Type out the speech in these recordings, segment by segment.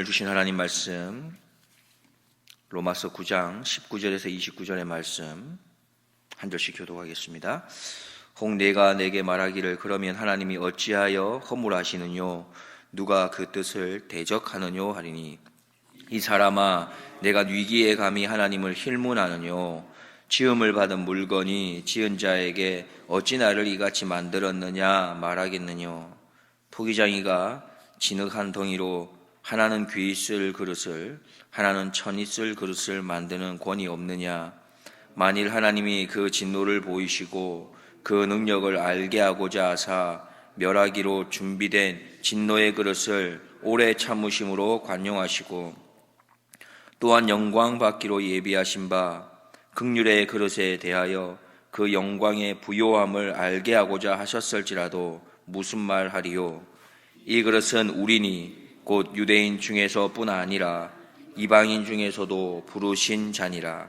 주신 하나님 말씀, 로마서 9장 19절에서 29절의 말씀 한 절씩 교독하겠습니다. 혹 내가 내게 말하기를 그러면 하나님이 어찌하여 허물하시느뇨 누가 그 뜻을 대적하느뇨 하리니 이 사람아 내가 위기에 감히 하나님을 힐문하느뇨 지음을 받은 물건이 지은 자에게 어찌 나를 이같이 만들었느냐 말하겠느뇨 토기장이가 진흙한 덩이로 하나는 귀 쓸 그릇을 하나는 천이 쓸 그릇을 만드는 권이 없느냐 만일 하나님이 그 진노를 보이시고 그 능력을 알게 하고자 하사 멸하기로 준비된 진노의 그릇을 오래 참으심으로 관용하시고 또한 영광 받기로 예비하신 바 긍휼의 그릇에 대하여 그 영광의 부요함을 알게 하고자 하셨을지라도 무슨 말 하리요 이 그릇은 우리니 곧 유대인 중에서뿐 아니라 이방인 중에서도 부르신 자니라.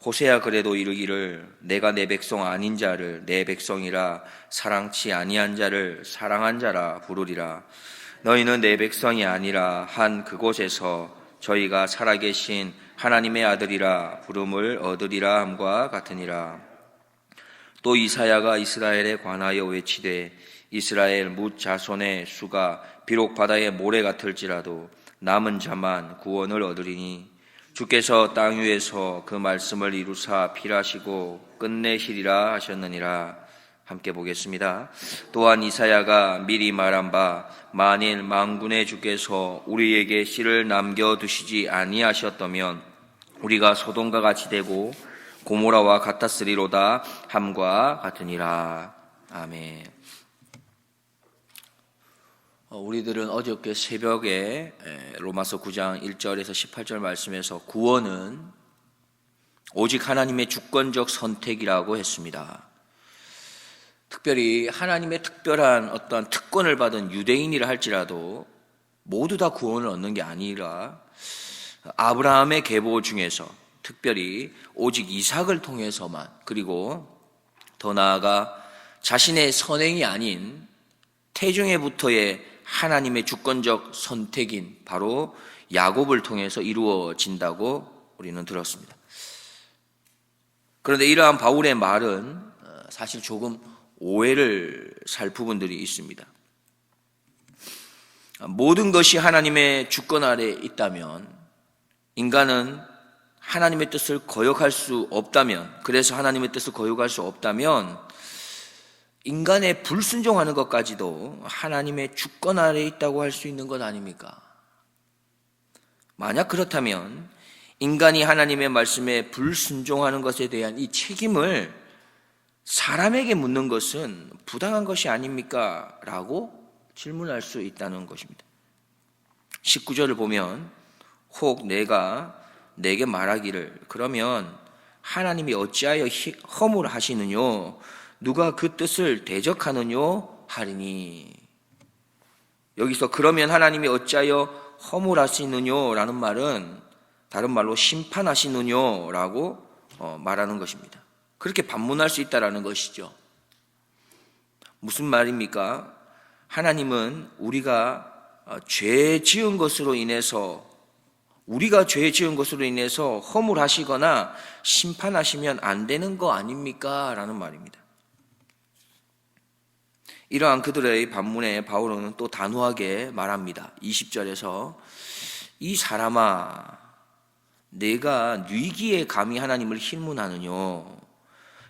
호세아 그래도 이르기를 내가 내 백성 아닌 자를 내 백성이라 사랑치 아니한 자를 사랑한 자라 부르리라. 너희는 내 백성이 아니라 한 그곳에서 저희가 살아계신 하나님의 아들이라 부름을 얻으리라 함과 같으니라. 또 이사야가 이스라엘에 관하여 외치되 이스라엘 뭇 자손의 수가 비록 바다의 모래 같을지라도 남은 자만 구원을 얻으리니 주께서 땅 위에서 그 말씀을 이루사 필하시고 끝내시리라 하셨느니라. 함께 보겠습니다. 또한 이사야가 미리 말한 바 만일 만군의 주께서 우리에게 씨를 남겨두시지 아니하셨다면 우리가 소돔과 같이 되고 고모라와 같았으리로다 함과 같으니라. 아멘. 우리들은 어저께 새벽에 로마서 9장 1절에서 18절 말씀에서 구원은 오직 하나님의 주권적 선택이라고 했습니다. 특별히 하나님의 특별한 어떠한 특권을 받은 유대인이라 할지라도 모두 다 구원을 얻는 게 아니라 아브라함의 계보 중에서 특별히 오직 이삭을 통해서만 그리고 더 나아가 자신의 선행이 아닌 태중에부터의 하나님의 주권적 선택인 바로 야곱을 통해서 이루어진다고 우리는 들었습니다. 그런데 이러한 바울의 말은 사실 조금 오해를 살 부분들이 있습니다. 모든 것이 하나님의 주권 아래에 있다면 인간은 하나님의 뜻을 거역할 수 없다면 그래서 하나님의 뜻을 거역할 수 없다면 인간의 불순종하는 것까지도 하나님의 주권 아래에 있다고 할 수 있는 것 아닙니까? 만약 그렇다면 인간이 하나님의 말씀에 불순종하는 것에 대한 이 책임을 사람에게 묻는 것은 부당한 것이 아닙니까? 라고 질문할 수 있다는 것입니다. 19절을 보면 혹 내가 내게 말하기를 그러면 하나님이 어찌하여 허물하시느뇨 누가 그 뜻을 대적하느뇨 하리니 여기서 그러면 하나님이 어찌하여 허물하시느뇨 라는 말은 다른 말로 심판하시느뇨 라고 말하는 것입니다. 그렇게 반문할 수 있다라는 것이죠. 무슨 말입니까? 하나님은 우리가 죄 지은 것으로 인해서 허물하시거나 심판하시면 안 되는 거 아닙니까? 라는 말입니다. 이러한 그들의 반문에 바울은 또 단호하게 말합니다. 20절에서 이 사람아 내가 위기에 감히 하나님을 힐문하느뇨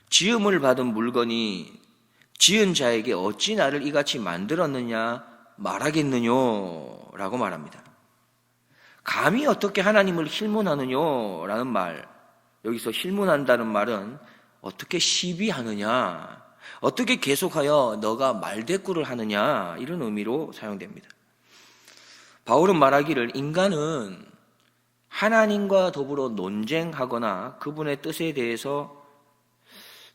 지음을 받은 물건이 지은 자에게 어찌 나를 이같이 만들었느냐 말하겠느뇨 라고 말합니다. 감히 어떻게 하나님을 힐문하느뇨 라는 말 여기서 힐문한다는 말은 어떻게 시비하느냐 어떻게 계속하여 너가 말대꾸를 하느냐 이런 의미로 사용됩니다. 바울은 말하기를 인간은 하나님과 더불어 논쟁하거나 그분의 뜻에 대해서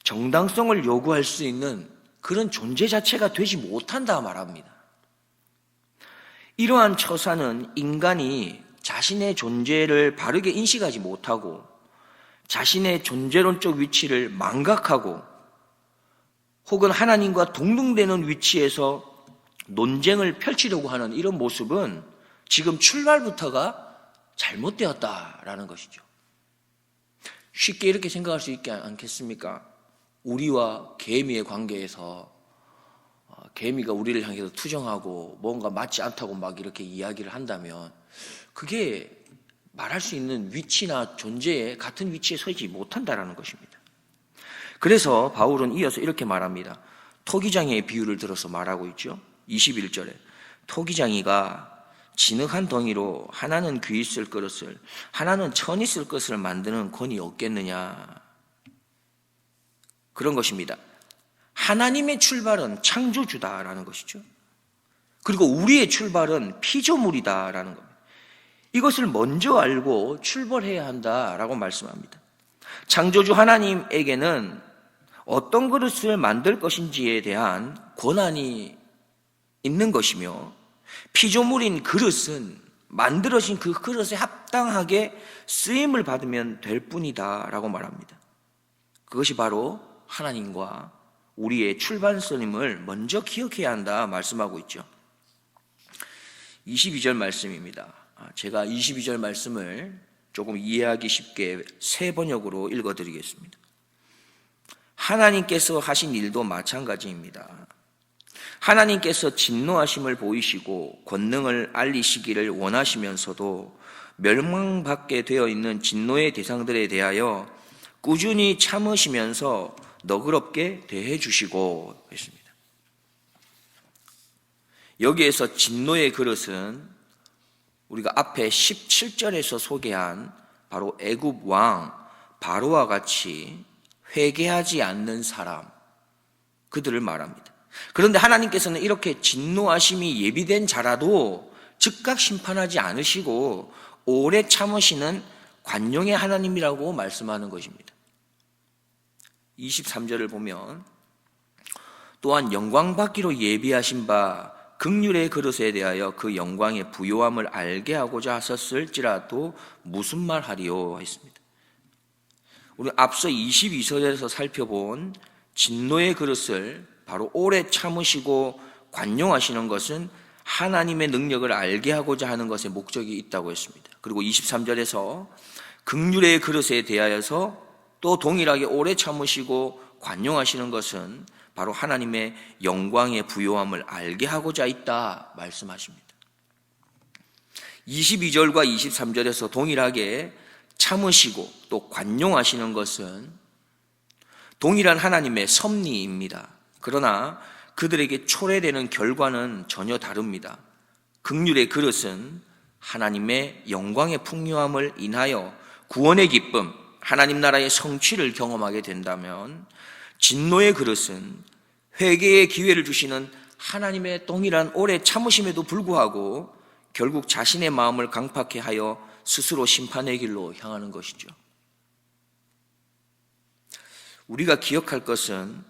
정당성을 요구할 수 있는 그런 존재 자체가 되지 못한다 말합니다. 이러한 처사는 인간이 자신의 존재를 바르게 인식하지 못하고 자신의 존재론적 위치를 망각하고 혹은 하나님과 동등되는 위치에서 논쟁을 펼치려고 하는 이런 모습은 지금 출발부터가 잘못되었다라는 것이죠. 쉽게 이렇게 생각할 수 있지 않겠습니까? 우리와 개미의 관계에서 개미가 우리를 향해서 투정하고 뭔가 맞지 않다고 막 이렇게 이야기를 한다면 그게 말할 수 있는 위치나 존재에 같은 위치에 서지 못한다라는 것입니다. 그래서 바울은 이어서 이렇게 말합니다. 토기장이의 비유를 들어서 말하고 있죠. 21절에 토기장이가 진흙한 덩이로 하나는 귀 쓸 그릇을 하나는 천이 쓸 것을 만드는 권이 없겠느냐, 그런 것입니다. 하나님의 출발은 창조주다라는 것이죠. 그리고 우리의 출발은 피조물이다라는 겁니다. 이것을 먼저 알고 출발해야 한다라고 말씀합니다. 창조주 하나님에게는 어떤 그릇을 만들 것인지에 대한 권한이 있는 것이며, 피조물인 그릇은 만들어진 그 그릇에 합당하게 쓰임을 받으면 될 뿐이다라고 말합니다. 그것이 바로 하나님과 우리의 출발선임을 먼저 기억해야 한다 말씀하고 있죠. 22절 말씀입니다. 제가 22절 말씀을 조금 이해하기 쉽게 세 번역으로 읽어드리겠습니다. 하나님께서 하신 일도 마찬가지입니다. 하나님께서 진노하심을 보이시고 권능을 알리시기를 원하시면서도 멸망받게 되어 있는 진노의 대상들에 대하여 꾸준히 참으시면서 너그럽게 대해 주시고 했습니다. 여기에서 진노의 그릇은 우리가 앞에 17절에서 소개한 바로 애굽 왕 바로와 같이 회개하지 않는 사람, 그들을 말합니다. 그런데 하나님께서는 이렇게 진노하심이 예비된 자라도 즉각 심판하지 않으시고 오래 참으시는 관용의 하나님이라고 말씀하는 것입니다. 23절을 보면 또한 영광 받기로 예비하신 바 긍휼의 그릇에 대하여 그 영광의 부요함을 알게 하고자 하셨을지라도 무슨 말 하리요 했습니다. 우리 앞서 22절에서 살펴본 진노의 그릇을 바로 오래 참으시고 관용하시는 것은 하나님의 능력을 알게 하고자 하는 것에 목적이 있다고 했습니다. 그리고 23절에서 긍휼의 그릇에 대하여서 또 동일하게 오래 참으시고 관용하시는 것은 바로 하나님의 영광의 부요함을 알게 하고자 있다 말씀하십니다. 22절과 23절에서 동일하게 참으시고 또 관용하시는 것은 동일한 하나님의 섭리입니다. 그러나 그들에게 초래되는 결과는 전혀 다릅니다. 긍휼의 그릇은 하나님의 영광의 풍요함을 인하여 구원의 기쁨, 하나님 나라의 성취를 경험하게 된다면, 진노의 그릇은 회개의 기회를 주시는 하나님의 동일한 오래 참으심에도 불구하고 결국 자신의 마음을 강팍해 하여 스스로 심판의 길로 향하는 것이죠. 우리가 기억할 것은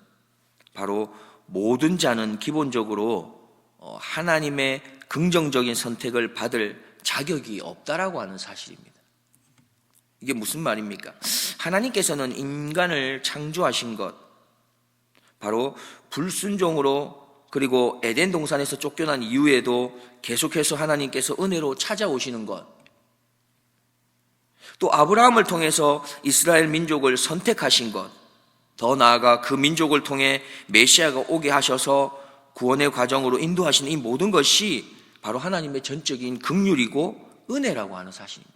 바로 모든 자는 기본적으로 하나님의 긍정적인 선택을 받을 자격이 없다라고 하는 사실입니다. 이게 무슨 말입니까? 하나님께서는 인간을 창조하신 것, 바로 불순종으로 그리고 에덴 동산에서 쫓겨난 이후에도 계속해서 하나님께서 은혜로 찾아오시는 것, 또 아브라함을 통해서 이스라엘 민족을 선택하신 것, 더 나아가 그 민족을 통해 메시아가 오게 하셔서 구원의 과정으로 인도하시는 이 모든 것이 바로 하나님의 전적인 긍휼이고 은혜라고 하는 사실입니다.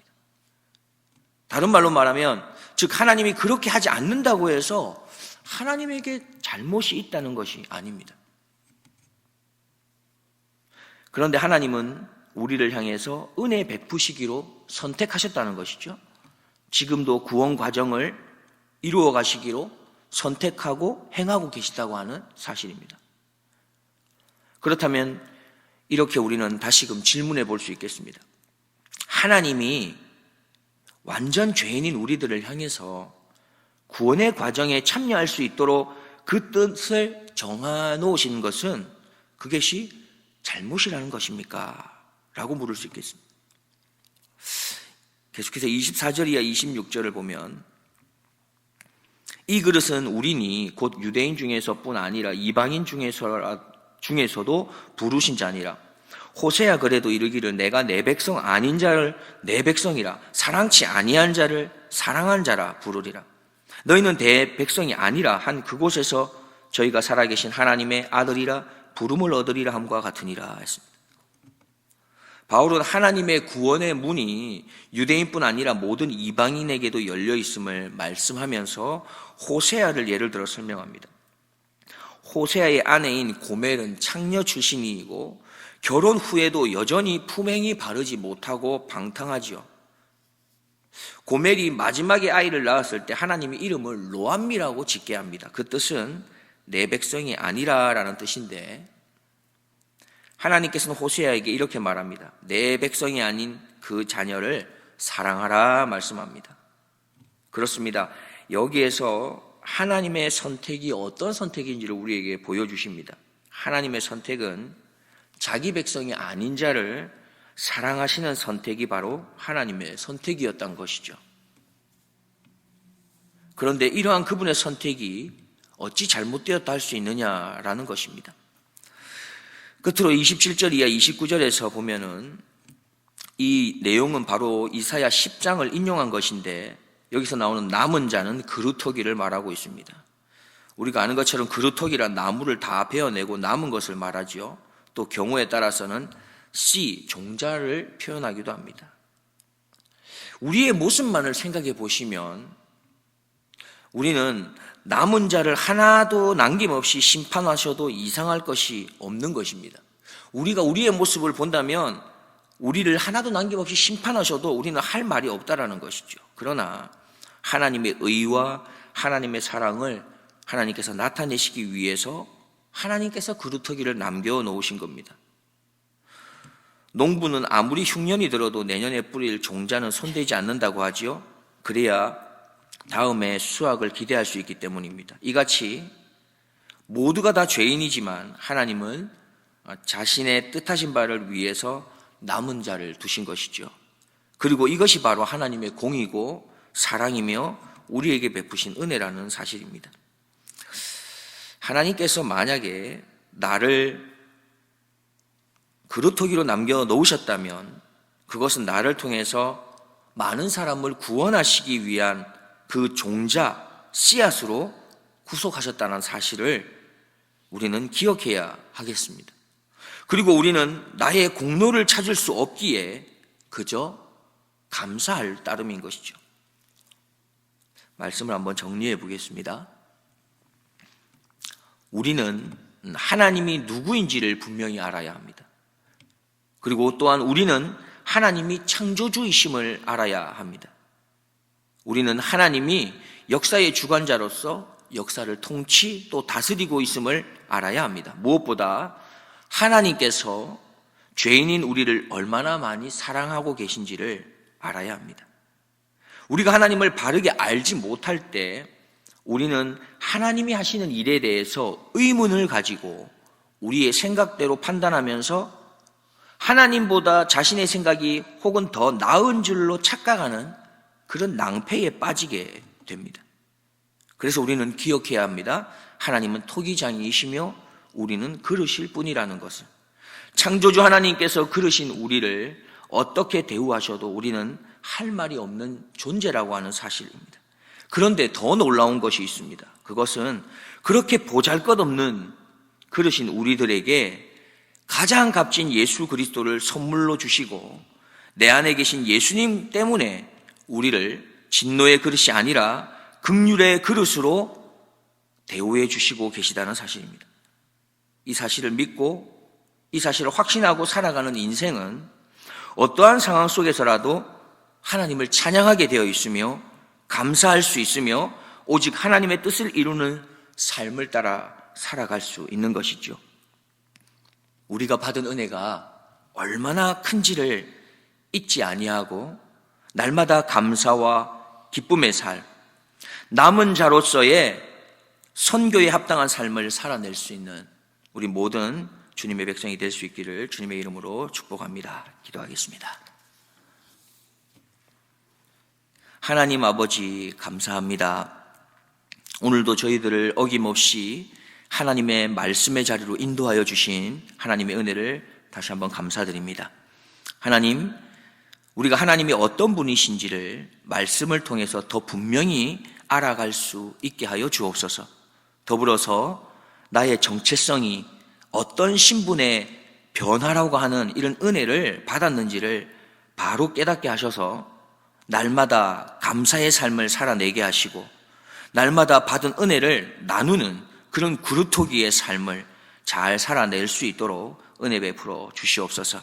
다른 말로 말하면, 즉 하나님이 그렇게 하지 않는다고 해서 하나님에게 잘못이 있다는 것이 아닙니다. 그런데 하나님은 우리를 향해서 은혜 베푸시기로 선택하셨다는 것이죠. 지금도 구원 과정을 이루어 가시기로 선택하고 행하고 계시다고 하는 사실입니다. 그렇다면 이렇게 우리는 다시금 질문해 볼 수 있겠습니다. 하나님이 완전 죄인인 우리들을 향해서 구원의 과정에 참여할 수 있도록 그 뜻을 정해놓으신 것은 그것이 잘못이라는 것입니까? 라고 물을 수 있겠습니다. 계속해서 24절 이하 26절을 보면, 이 그릇은 우리니 곧 유대인 중에서뿐 아니라 이방인 중에서도 부르신 자니라. 호세아 그래도 이르기를 내가 내 백성 아닌 자를 내 백성이라 사랑치 아니한 자를 사랑한 자라 부르리라. 너희는 내 백성이 아니라 한 그곳에서 저희가 살아계신 하나님의 아들이라 부름을 얻으리라 함과 같으니라 했습니다. 바울은 하나님의 구원의 문이 유대인뿐 아니라 모든 이방인에게도 열려 있음을 말씀하면서 호세아를 예를 들어 설명합니다. 호세아의 아내인 고멜은 창녀 출신이고 결혼 후에도 여전히 품행이 바르지 못하고 방탕하지요. 고멜이 마지막에 아이를 낳았을 때 하나님이 이름을 로암미라고 짓게 합니다. 그 뜻은 내 백성이 아니라라는 뜻인데, 하나님께서는 호세아에게 이렇게 말합니다. 내 백성이 아닌 그 자녀를 사랑하라 말씀합니다. 그렇습니다. 여기에서 하나님의 선택이 어떤 선택인지를 우리에게 보여주십니다. 하나님의 선택은 자기 백성이 아닌 자를 사랑하시는 선택이 바로 하나님의 선택이었던 것이죠. 그런데 이러한 그분의 선택이 어찌 잘못되었다 할 수 있느냐라는 것입니다. 끝으로 27절 이하 29절에서 보면은 이 내용은 바로 이사야 10장을 인용한 것인데, 여기서 나오는 남은 자는 그루터기를 말하고 있습니다. 우리가 아는 것처럼 그루터기란 나무를 다 베어내고 남은 것을 말하죠. 또 경우에 따라서는 씨, 종자를 표현하기도 합니다. 우리의 모습만을 생각해 보시면 우리는 남은 자를 하나도 남김없이 심판하셔도 이상할 것이 없는 것입니다. 우리가 우리의 모습을 본다면 우리를 하나도 남김없이 심판하셔도 우리는 할 말이 없다라는 것이죠. 그러나 하나님의 의와 하나님의 사랑을 하나님께서 나타내시기 위해서 하나님께서 그루터기를 남겨놓으신 겁니다. 농부는 아무리 흉년이 들어도 내년에 뿌릴 종자는 손대지 않는다고 하지요. 그래야 다음에 수확을 기대할 수 있기 때문입니다. 이같이 모두가 다 죄인이지만 하나님은 자신의 뜻하신 바를 위해서 남은 자를 두신 것이죠. 그리고 이것이 바로 하나님의 공이고 사랑이며 우리에게 베푸신 은혜라는 사실입니다. 하나님께서 만약에 나를 그루터기로 남겨놓으셨다면 그것은 나를 통해서 많은 사람을 구원하시기 위한 그 종자, 씨앗으로 구속하셨다는 사실을 우리는 기억해야 하겠습니다. 그리고 우리는 나의 공로를 찾을 수 없기에 그저 감사할 따름인 것이죠. 말씀을 한번 정리해 보겠습니다. 우리는 하나님이 누구인지를 분명히 알아야 합니다. 그리고 또한 우리는 하나님이 창조주이심을 알아야 합니다. 우리는 하나님이 역사의 주관자로서 역사를 통치 또 다스리고 있음을 알아야 합니다. 무엇보다 하나님께서 죄인인 우리를 얼마나 많이 사랑하고 계신지를 알아야 합니다. 우리가 하나님을 바르게 알지 못할 때 우리는 하나님이 하시는 일에 대해서 의문을 가지고 우리의 생각대로 판단하면서 하나님보다 자신의 생각이 혹은 더 나은 줄로 착각하는 그런 낭패에 빠지게 됩니다. 그래서 우리는 기억해야 합니다. 하나님은 토기장이시며 우리는 그릇일 뿐이라는 것을. 창조주 하나님께서 그르신 우리를 어떻게 대우하셔도 우리는 할 말이 없는 존재라고 하는 사실입니다. 그런데 더 놀라운 것이 있습니다. 그것은 그렇게 보잘것없는 그르신 우리들에게 가장 값진 예수 그리스도를 선물로 주시고 내 안에 계신 예수님 때문에 우리를 진노의 그릇이 아니라 긍휼의 그릇으로 대우해 주시고 계시다는 사실입니다. 이 사실을 믿고 이 사실을 확신하고 살아가는 인생은 어떠한 상황 속에서라도 하나님을 찬양하게 되어 있으며 감사할 수 있으며 오직 하나님의 뜻을 이루는 삶을 따라 살아갈 수 있는 것이죠. 우리가 받은 은혜가 얼마나 큰지를 잊지 아니하고 날마다 감사와 기쁨의 삶, 남은 자로서의 선교에 합당한 삶을 살아낼 수 있는 우리 모든 주님의 백성이 될 수 있기를 주님의 이름으로 축복합니다. 기도하겠습니다. 하나님 아버지 감사합니다. 오늘도 저희들을 어김없이 하나님의 말씀의 자리로 인도하여 주신 하나님의 은혜를 다시 한번 감사드립니다. 하나님, 우리가 하나님이 어떤 분이신지를 말씀을 통해서 더 분명히 알아갈 수 있게 하여 주옵소서. 더불어서 나의 정체성이 어떤 신분의 변화라고 하는 이런 은혜를 받았는지를 바로 깨닫게 하셔서 날마다 감사의 삶을 살아내게 하시고 날마다 받은 은혜를 나누는 그런 그루터기의 삶을 잘 살아낼 수 있도록 은혜 베풀어 주시옵소서.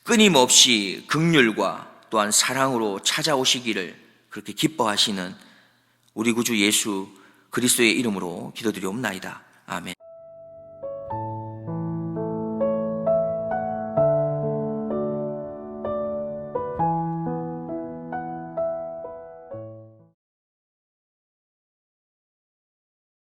끊임없이 긍휼과 또한 사랑으로 찾아오시기를 그렇게 기뻐하시는 우리 구주 예수 그리스도의 이름으로 기도드리옵나이다. 아멘.